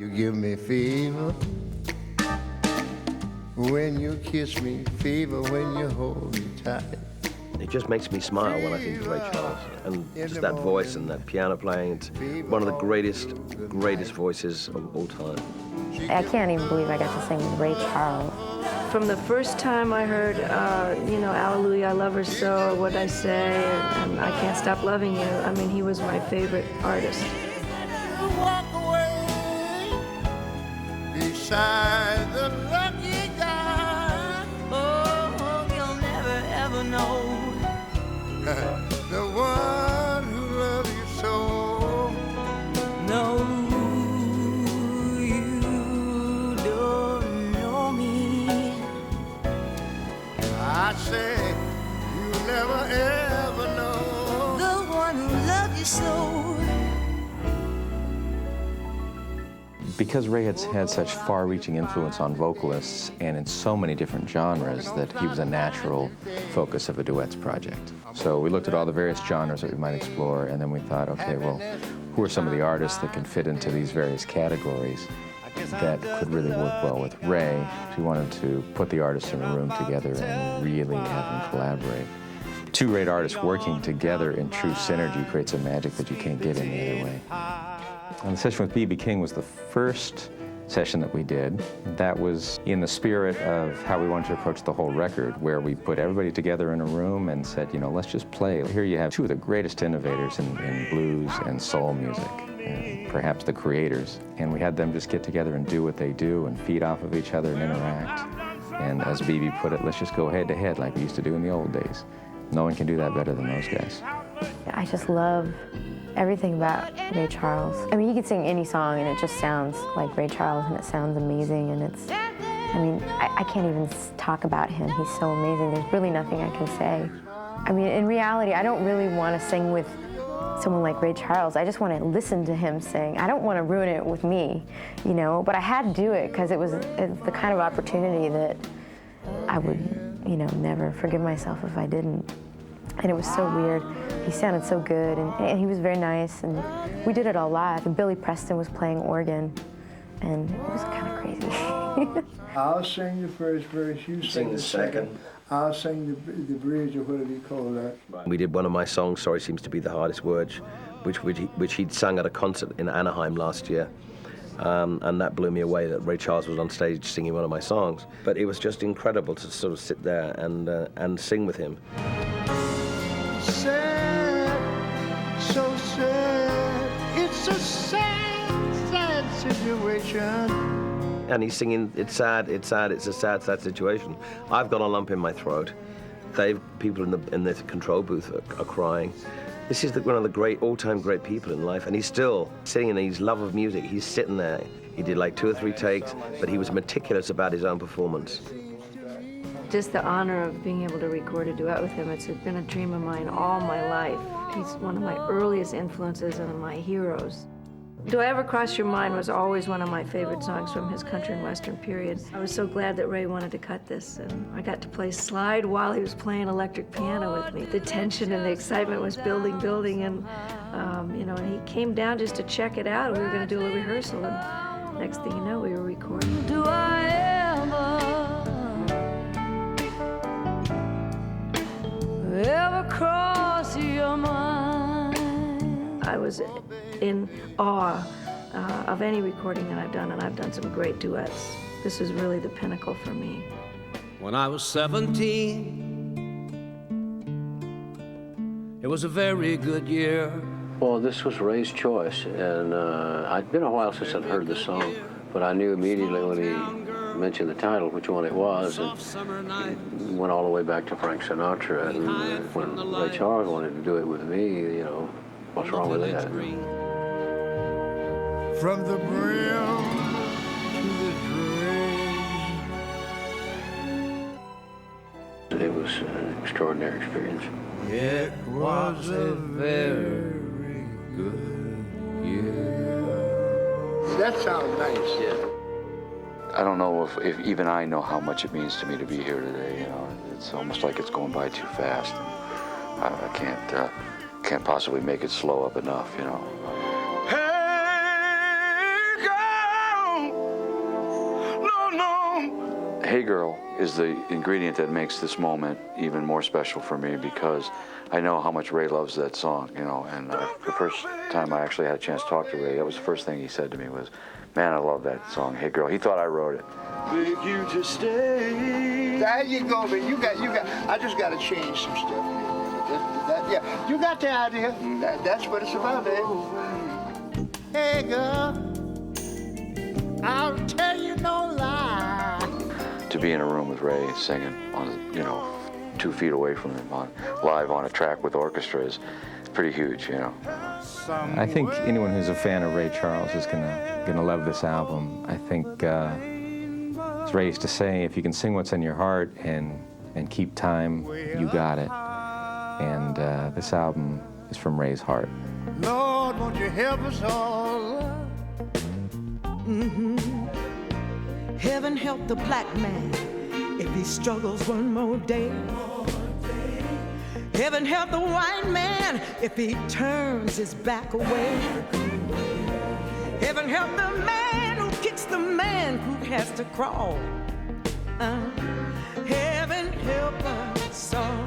You give me fever when you kiss me, fever when you hold me tight. It just makes me smile when I think of Ray Charles. And just that voice and that piano playing, it's one of the greatest voices of all time. I can't even believe I got to sing with Ray Charles. From the first time I heard, Hallelujah, I Love Her So, What'd I Say, and I Can't Stop Loving You, I mean, he was my favorite artist. Walk away beside the lucky guy. Oh, you'll never ever know. The one who loves you so. No, you don't know me. I say you'll never ever know. The one who loved you so. Because Ray had such far-reaching influence on vocalists and in so many different genres that he was a natural focus of a duets project. So we looked at all the various genres that we might explore, and then we thought, okay, well, who are some of the artists that can fit into these various categories that could really work well with Ray? We wanted to put the artists in a room together and really have them collaborate. Two great artists working together in true synergy creates a magic that you can't get any other way. And the session with B.B. King was the first session that we did. That was in the spirit of how we wanted to approach the whole record, where we put everybody together in a room and said, let's just play. Here you have two of the greatest innovators in blues and soul music, and perhaps the creators. And we had them just get together and do what they do and feed off of each other and interact. And as B.B. put it, let's just go head to head like we used to do in the old days. No one can do that better than those guys. I just love everything about Ray Charles. I mean, he could sing any song and it just sounds like Ray Charles and it sounds amazing, and I can't even talk about him. He's so amazing. There's really nothing I can say. I mean, in reality, I don't really want to sing with someone like Ray Charles. I just want to listen to him sing. I don't want to ruin it with me, but I had to do it because it was the kind of opportunity that I would, never forgive myself if I didn't. And it was so weird. He sounded so good, and he was very nice, and we did it all live. And Billy Preston was playing organ, and it was kind of crazy. I'll sing the first verse, you sing the second. I'll sing the bridge, or whatever you call that. We did one of my songs, Sorry Seems to Be the Hardest Word, which he'd sung at a concert in Anaheim last year. And that blew me away that Ray Charles was on stage singing one of my songs. But it was just incredible to sort of sit there and sing with him. Sad, so sad. It's a sad, sad situation. And he's singing, it's sad, it's a sad, sad situation. I've got a lump in my throat. People in the control booth are crying. This is one of the all-time great people in life, and he's still sitting in his love of music. He's sitting there. He did like 2 or 3 takes, but he was meticulous about his own performance. Just the honor of being able to record a duet with him, it's been a dream of mine all my life. He's one of my earliest influences and my heroes. Do I Ever Cross Your Mind was always one of my favorite songs from his country and western period. I was so glad that Ray wanted to cut this, and I got to play slide while he was playing electric piano with me. The tension and the excitement was building, and and he came down just to check it out. We were going to do a rehearsal, and next thing you know, we were recording. Do I ever cross your mind? I was in awe of any recording that I've done, and I've done some great duets. This was really the pinnacle for me. When I was 17, it was a very good year. Well, this was Ray's choice, and I'd been a while since I'd heard the song, but I knew immediately when he mentioned the title which one it was, and it went all the way back to Frank Sinatra. And when Ray Charles wanted to do it with me, what's wrong with that? From the brim to the dregs. It was an extraordinary experience. It was a very good year. That sounds nice. Yeah. I don't know if even I know how much it means to me to be here today. It's almost like it's going by too fast. I can't possibly make it slow up enough. Hey, girl, Hey Girl is the ingredient that makes this moment even more special for me, because I know how much Ray loves that song, you know, and the first time I actually had a chance to talk to Ray, that was the first thing he said to me was, man, I love that song, Hey Girl. He thought I wrote it. Beg you to stay. There you go, man. You got. I just got to change some stuff. Yeah, you got the idea. That's what it's about, baby. Hey, girl, I'll tell you no lie. To be in a room with Ray singing on, 2 feet away from him, live on a track with orchestra is pretty huge, you know. I think anyone who's a fan of Ray Charles is gonna love this album. I think, as Ray used to say, if you can sing what's in your heart and keep time, you got it. And this album is from Ray's heart. Lord, won't you help us all? Heaven help the black man if he struggles one more day. Heaven help the white man if he turns his back away. Heaven help the man who kicks the man who has to crawl. Heaven help us all.